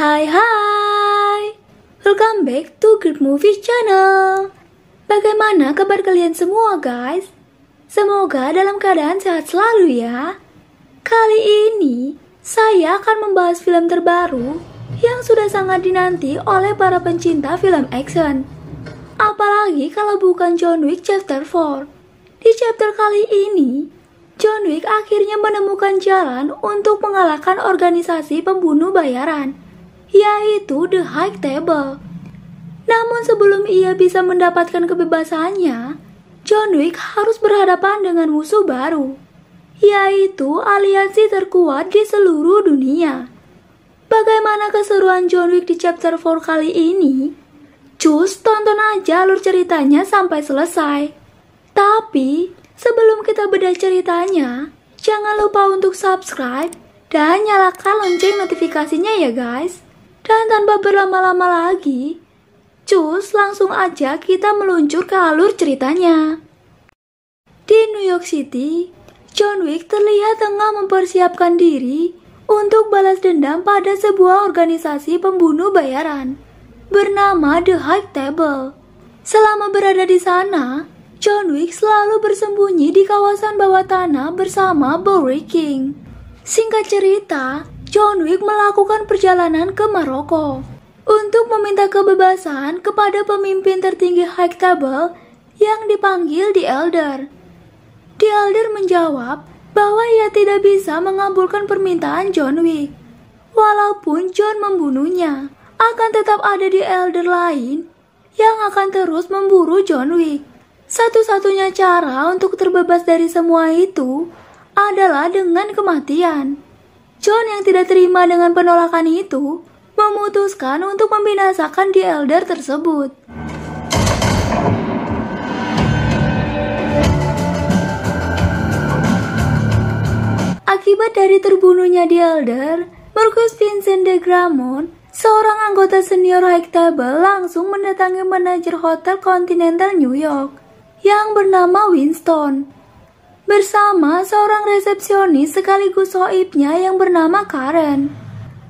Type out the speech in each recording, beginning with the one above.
Hai, welcome back to Great Movie Channel. Bagaimana kabar kalian semua guys? Semoga dalam keadaan sehat selalu ya. Kali ini saya akan membahas film terbaru yang sudah sangat dinanti oleh para pencinta film action. Apalagi kalau bukan John Wick Chapter 4. Di chapter kali ini, John Wick akhirnya menemukan jalan untuk mengalahkan organisasi pembunuh bayaran, yaitu The High Table. Namun sebelum ia bisa mendapatkan kebebasannya, John Wick harus berhadapan dengan musuh baru, yaitu aliansi terkuat di seluruh dunia. Bagaimana keseruan John Wick di chapter 4 kali ini? Cus tonton aja alur ceritanya sampai selesai. Tapi sebelum kita bedah ceritanya, jangan lupa untuk subscribe dan nyalakan lonceng notifikasinya ya guys. Dan tanpa berlama-lama lagi, cus langsung aja kita meluncur ke alur ceritanya. Di New York City, John Wick terlihat tengah mempersiapkan diri untuk balas dendam pada sebuah organisasi pembunuh bayaran bernama The High Table. Selama berada di sana, John Wick selalu bersembunyi di kawasan bawah tanah bersama Bowery King. Singkat cerita, John Wick melakukan perjalanan ke Maroko untuk meminta kebebasan kepada pemimpin tertinggi High Table yang dipanggil The Elder. The Elder menjawab bahwa ia tidak bisa mengabulkan permintaan John Wick. Walaupun John membunuhnya, akan tetap ada The Elder lain yang akan terus memburu John Wick. Satu-satunya cara untuk terbebas dari semua itu adalah dengan kematian. John yang tidak terima dengan penolakan itu memutuskan untuk membinasakan The Elder tersebut. Akibat dari terbunuhnya The Elder, Marcus Vincent de Gramont, seorang anggota senior High Table, langsung mendatangi manajer Hotel Continental New York yang bernama Winston bersama seorang resepsionis sekaligus soibnya yang bernama Karen.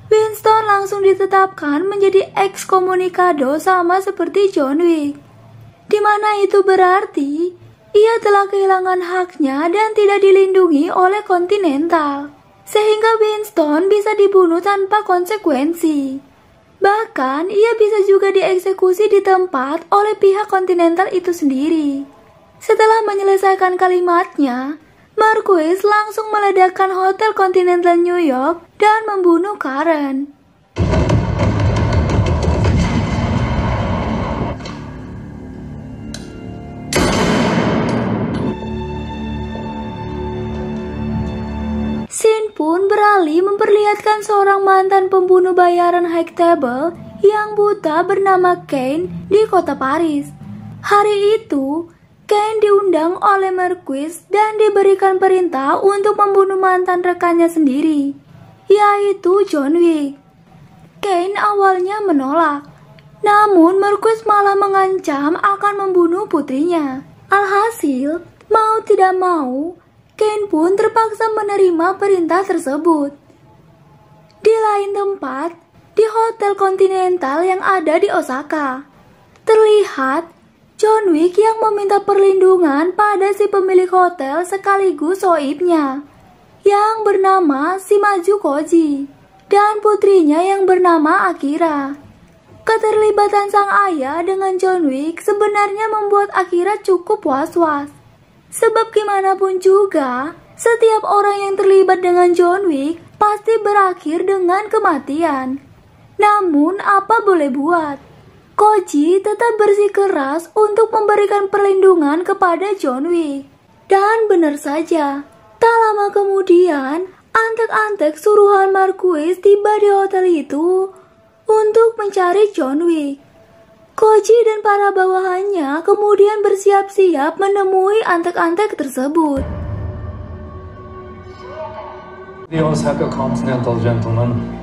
Winston langsung ditetapkan menjadi ekskomunikado sama seperti John Wick, di mana itu berarti ia telah kehilangan haknya dan tidak dilindungi oleh Continental, sehingga Winston bisa dibunuh tanpa konsekuensi. Bahkan ia bisa juga dieksekusi di tempat oleh pihak Continental itu sendiri. Setelah menyelesaikan kalimatnya, Marquis langsung meledakkan Hotel Continental New York dan membunuh Karen. Scene pun beralih memperlihatkan seorang mantan pembunuh bayaran High Table yang buta bernama Kane di kota Paris. Hari itu, Kane diundang oleh Marquis dan diberikan perintah untuk membunuh mantan rekannya sendiri, yaitu John Wick. Kane awalnya menolak, namun Marquis malah mengancam akan membunuh putrinya. Alhasil, mau tidak mau, Kane pun terpaksa menerima perintah tersebut. Di lain tempat, di Hotel Continental yang ada di Osaka, terlihat John Wick yang meminta perlindungan pada si pemilik hotel sekaligus soibnya yang bernama Shimazu Koji dan putrinya yang bernama Akira. Keterlibatan sang ayah dengan John Wick sebenarnya membuat Akira cukup was-was. Sebab gimana pun juga, setiap orang yang terlibat dengan John Wick pasti berakhir dengan kematian. Namun apa boleh buat, Koji tetap bersikeras untuk memberikan perlindungan kepada John Wick. Dan benar saja, tak lama kemudian, antek-antek suruhan Marquis tiba di hotel itu untuk mencari John Wick. Koji dan para bawahannya kemudian bersiap-siap menemui antek-antek tersebut. The Osaka Continental gentleman.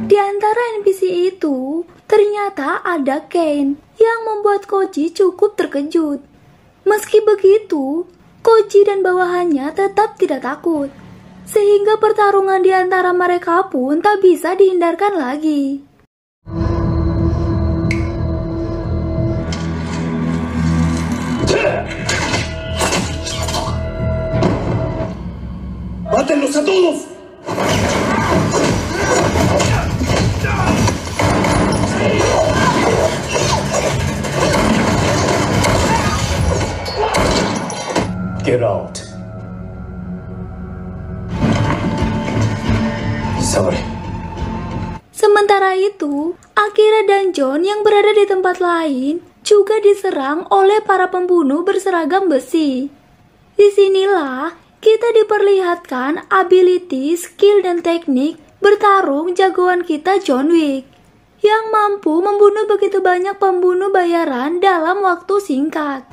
Di antara NPC itu, ternyata ada Kane yang membuat Koji cukup terkejut. Meski begitu, Koji dan bawahannya tetap tidak takut, sehingga pertarungan di antara mereka pun tak bisa dihindarkan lagi. Get out. Sorry. Sementara itu, Akira dan John yang berada di tempat lain juga diserang oleh para pembunuh berseragam besi. Disinilah kita diperlihatkan ability, skill, dan teknik bertarung jagoan kita John Wick yang mampu membunuh begitu banyak pembunuh bayaran dalam waktu singkat.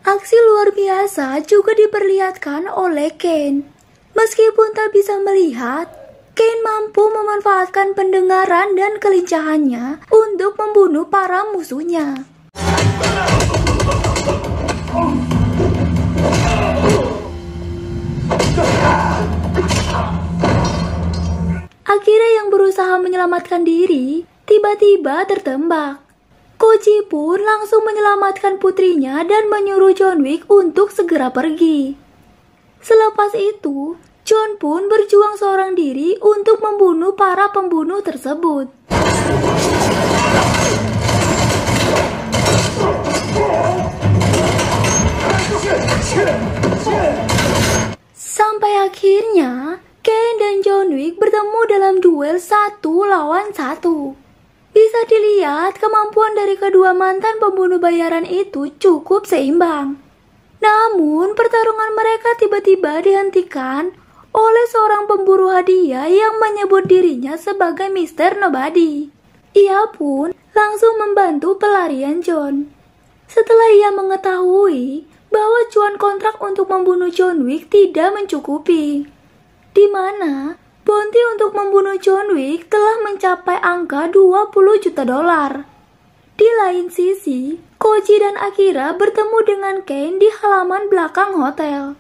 Aksi luar biasa juga diperlihatkan oleh Kane. Meskipun tak bisa melihat, Kane mampu memanfaatkan pendengaran dan kelincahannya untuk membunuh para musuhnya. Akira yang berusaha menyelamatkan diri, tiba-tiba tertembak. Koji pun langsung menyelamatkan putrinya dan menyuruh John Wick untuk segera pergi. Selepas itu, John pun berjuang seorang diri untuk membunuh para pembunuh tersebut. Sampai akhirnya, Kane dan John Wick bertemu dalam duel 1 lawan 1. Bisa dilihat kemampuan dari kedua mantan pembunuh bayaran itu cukup seimbang. Namun, pertarungan mereka tiba-tiba dihentikan oleh seorang pemburu hadiah yang menyebut dirinya sebagai Mr. Nobody. Ia pun langsung membantu pelarian John. Setelah ia mengetahui bahwa cuan kontrak untuk membunuh John Wick tidak mencukupi, di mana bounty untuk membunuh John Wick telah mencapai angka 20 juta dolar. Di lain sisi, Koji dan Akira bertemu dengan Kane di halaman belakang hotel.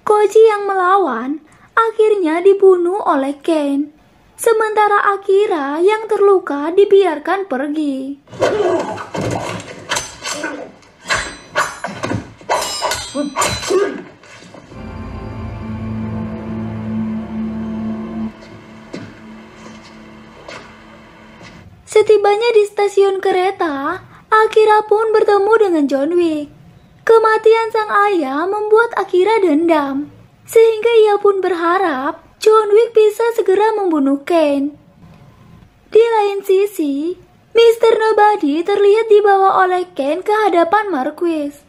Koji yang melawan akhirnya dibunuh oleh Kane, sementara Akira yang terluka dibiarkan pergi. Setibanya di stasiun kereta, Akira pun bertemu dengan John Wick. Kematian sang ayah membuat Akira dendam, sehingga ia pun berharap John Wick bisa segera membunuh Kane. Di lain sisi, Mr. Nobody terlihat dibawa oleh Kane ke hadapan Marquis.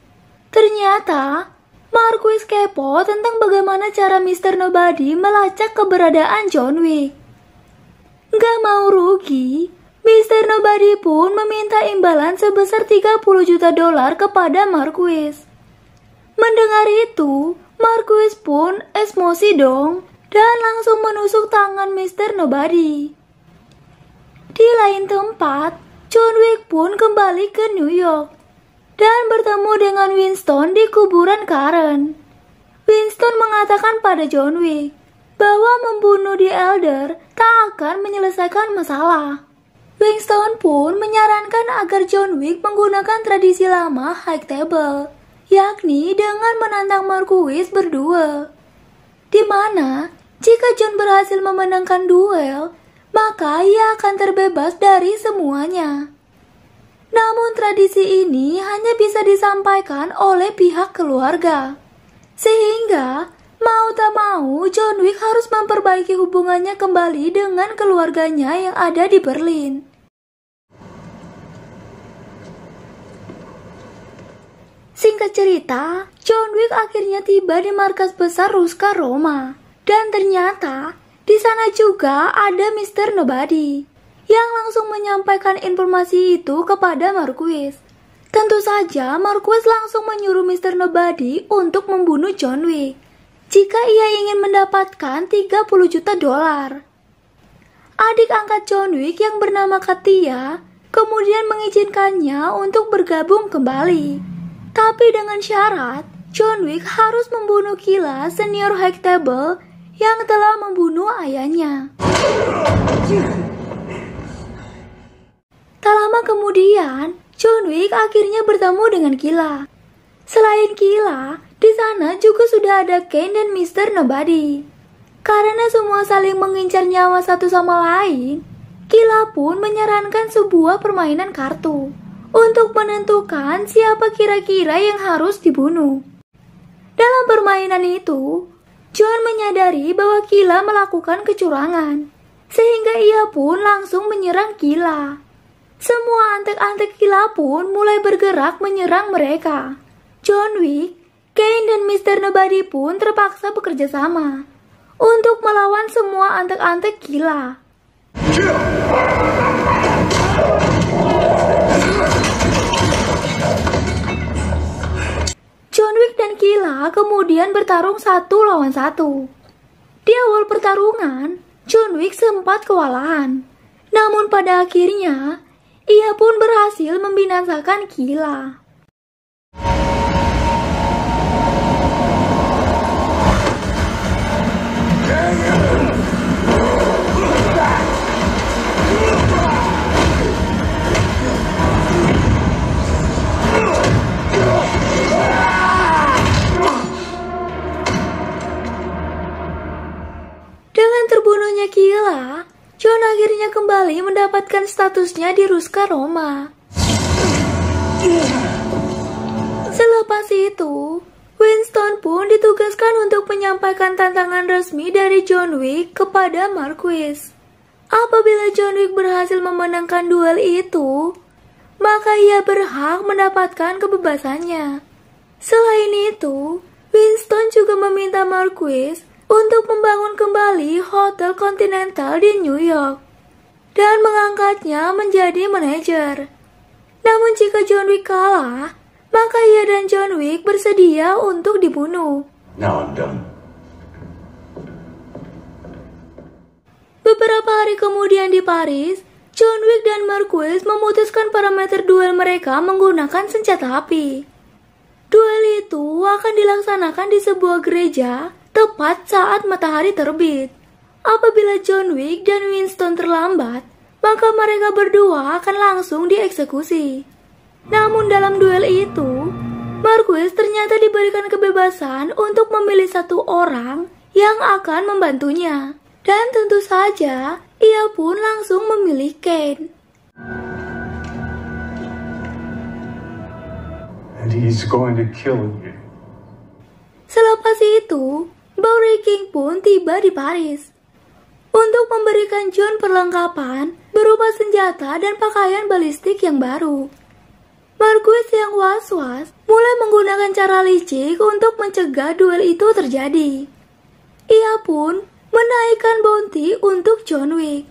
Ternyata, Marquis kepo tentang bagaimana cara Mr. Nobody melacak keberadaan John Wick. Gak mau rugi, Mr. Nobody pun meminta imbalan sebesar 30 juta dolar kepada Marquis. Mendengar itu, Marquis pun emosi dong dan langsung menusuk tangan Mr. Nobody. Di lain tempat, John Wick pun kembali ke New York dan bertemu dengan Winston di kuburan Karen. Winston mengatakan pada John Wick bahwa membunuh The Elder tak akan menyelesaikan masalah. Winston pun menyarankan agar John Wick menggunakan tradisi lama High Table, yakni dengan menantang Marquis berdua. Di mana, jika John berhasil memenangkan duel, maka ia akan terbebas dari semuanya. Namun tradisi ini hanya bisa disampaikan oleh pihak keluarga. Sehingga, mau tak mau, John Wick harus memperbaiki hubungannya kembali dengan keluarganya yang ada di Berlin. Singkat cerita, John Wick akhirnya tiba di markas besar Ruska Roma. Dan ternyata, di sana juga ada Mr. Nobody yang langsung menyampaikan informasi itu kepada Marquis. Tentu saja, Marquis langsung menyuruh Mr. Nobody untuk membunuh John Wick jika ia ingin mendapatkan 30 juta dolar. Adik angkat John Wick yang bernama Katia kemudian mengizinkannya untuk bergabung kembali. Tapi dengan syarat, John Wick harus membunuh Killa senior High Table yang telah membunuh ayahnya. Tak lama kemudian, John Wick akhirnya bertemu dengan Killa. Selain Killa, di sana juga sudah ada Kane dan Mr. Nobody. Karena semua saling mengincar nyawa satu sama lain, Kila pun menyarankan sebuah permainan kartu untuk menentukan siapa kira-kira yang harus dibunuh. Dalam permainan itu, John menyadari bahwa Kila melakukan kecurangan, sehingga ia pun langsung menyerang Kila. Semua antek-antek Kila pun mulai bergerak menyerang mereka. John Wick, Kane, dan Mr. Nobody pun terpaksa bekerja sama untuk melawan semua antek-antek Kila. John Wick dan Kila kemudian bertarung 1 lawan 1. Di awal pertarungan, John Wick sempat kewalahan. Namun pada akhirnya, ia pun berhasil membinasakan Kila. Dengan terbunuhnya Kila, John akhirnya kembali mendapatkan statusnya di Ruska Roma. Selepas itu, Winston pun ditugaskan untuk menyampaikan tantangan resmi dari John Wick kepada Marquis. Apabila John Wick berhasil memenangkan duel itu, maka ia berhak mendapatkan kebebasannya. Selain itu, Winston juga meminta Marquis untuk membangun kembali Hotel Continental di New York dan mengangkatnya menjadi manajer. Namun jika John Wick kalah, maka ia dan John Wick bersedia untuk dibunuh. Now I'm done. Beberapa hari kemudian di Paris, John Wick dan Marquis memutuskan parameter duel mereka menggunakan senjata api. Duel itu akan dilaksanakan di sebuah gereja tepat saat matahari terbit. Apabila John Wick dan Winston terlambat, maka mereka berdua akan langsung dieksekusi. Namun dalam duel itu, Marquis ternyata diberikan kebebasan untuk memilih satu orang yang akan membantunya. Dan tentu saja, ia pun langsung memilih Kane. And he's going to kill you. Selepas itu, Bowery King pun tiba di Paris untuk memberikan John perlengkapan berupa senjata dan pakaian balistik yang baru. Marquis yang was-was mulai menggunakan cara licik untuk mencegah duel itu terjadi. Ia pun menaikkan bounty untuk John Wick,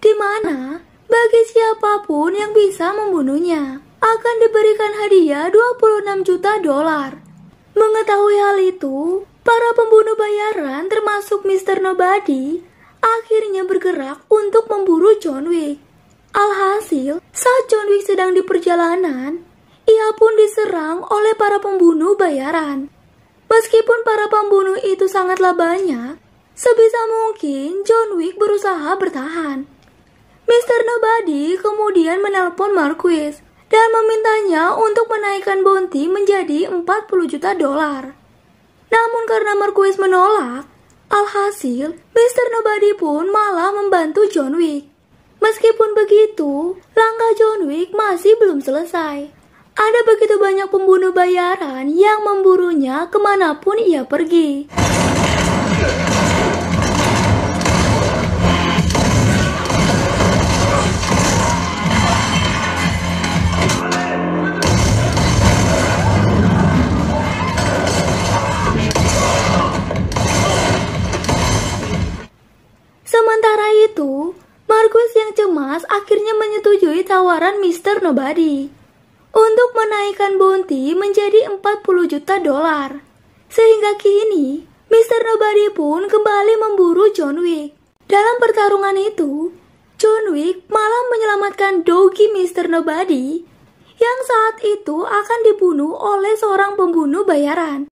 di mana bagi siapapun yang bisa membunuhnya akan diberikan hadiah $26 juta. Mengetahui hal itu, para pembunuh bayaran termasuk Mr. Nobody akhirnya bergerak untuk memburu John Wick. Alhasil, saat John Wick sedang di perjalanan, ia pun diserang oleh para pembunuh bayaran. Meskipun para pembunuh itu sangatlah banyak, sebisa mungkin John Wick berusaha bertahan. Mr. Nobody kemudian menelpon Marquis dan memintanya untuk menaikkan bounty menjadi $40 juta. Namun karena Marquis menolak, alhasil Mr. Nobody pun malah membantu John Wick. Meskipun begitu, langkah John Wick masih belum selesai. Ada begitu banyak pembunuh bayaran yang memburunya kemanapun ia pergi. Sementara itu, Marquis yang cemas akhirnya menyetujui tawaran Mr. Nobody untuk menaikkan bounty menjadi $40 juta. Sehingga kini, Mr. Nobody pun kembali memburu John Wick. Dalam pertarungan itu, John Wick malah menyelamatkan Doggy Mr. Nobody yang saat itu akan dibunuh oleh seorang pembunuh bayaran.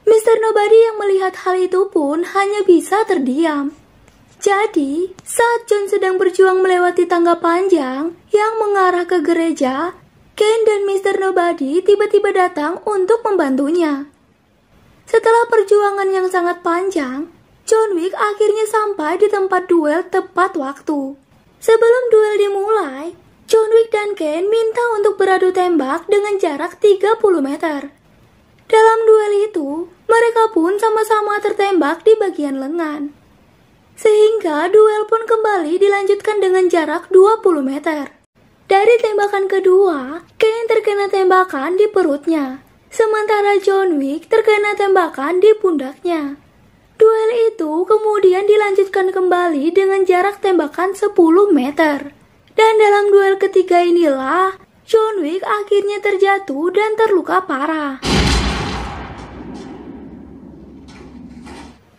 Mr. Nobody yang melihat hal itu pun hanya bisa terdiam. Jadi, saat John sedang berjuang melewati tangga panjang yang mengarah ke gereja, Kane dan Mr. Nobody tiba-tiba datang untuk membantunya. Setelah perjuangan yang sangat panjang, John John Wick akhirnya sampai di tempat duel tepat waktu. Sebelum duel dimulai, John Wick dan Ken minta untuk beradu tembak dengan jarak 30 meter. Dalam duel itu, mereka pun sama-sama tertembak di bagian lengan. Sehingga duel pun kembali dilanjutkan dengan jarak 20 meter. Dari tembakan kedua, Ken terkena tembakan di perutnya, sementara John Wick terkena tembakan di pundaknya. Duel itu kemudian dilanjutkan kembali dengan jarak tembakan 10 meter. Dan dalam duel ketiga inilah, John Wick akhirnya terjatuh dan terluka parah.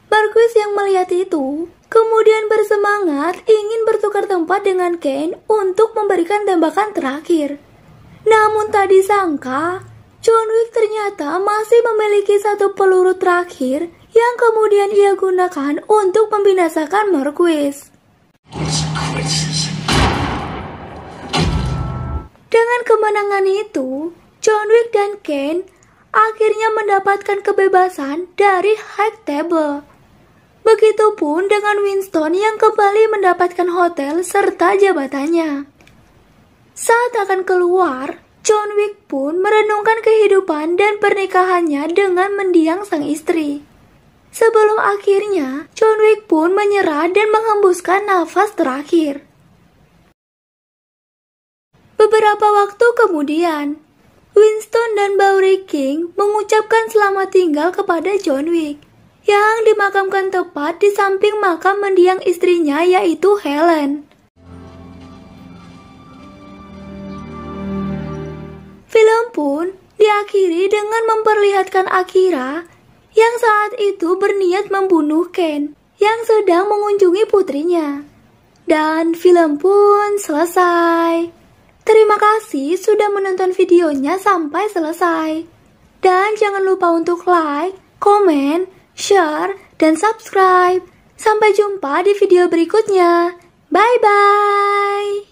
Marquis yang melihat itu, kemudian bersemangat ingin bertukar tempat dengan Ken untuk memberikan tembakan terakhir. Namun tak disangka, John Wick ternyata masih memiliki satu peluru terakhir yang kemudian ia gunakan untuk membinasakan Marquis. Dengan kemenangan itu, John Wick dan Ken akhirnya mendapatkan kebebasan dari High Table. Begitupun dengan Winston yang kembali mendapatkan hotel serta jabatannya. Saat akan keluar, John Wick pun merenungkan kehidupan dan pernikahannya dengan mendiang sang istri. Sebelum akhirnya, John Wick pun menyerah dan menghembuskan nafas terakhir. Beberapa waktu kemudian, Winston dan Bowery King mengucapkan selamat tinggal kepada John Wick, yang dimakamkan tepat di samping makam mendiang istrinya yaitu Helen. Film pun diakhiri dengan memperlihatkan Akira yang saat itu berniat membunuh Ken yang sedang mengunjungi putrinya. Dan film pun selesai. Terima kasih sudah menonton videonya sampai selesai. Dan jangan lupa untuk like, komen, share, dan subscribe. Sampai jumpa di video berikutnya. Bye-bye.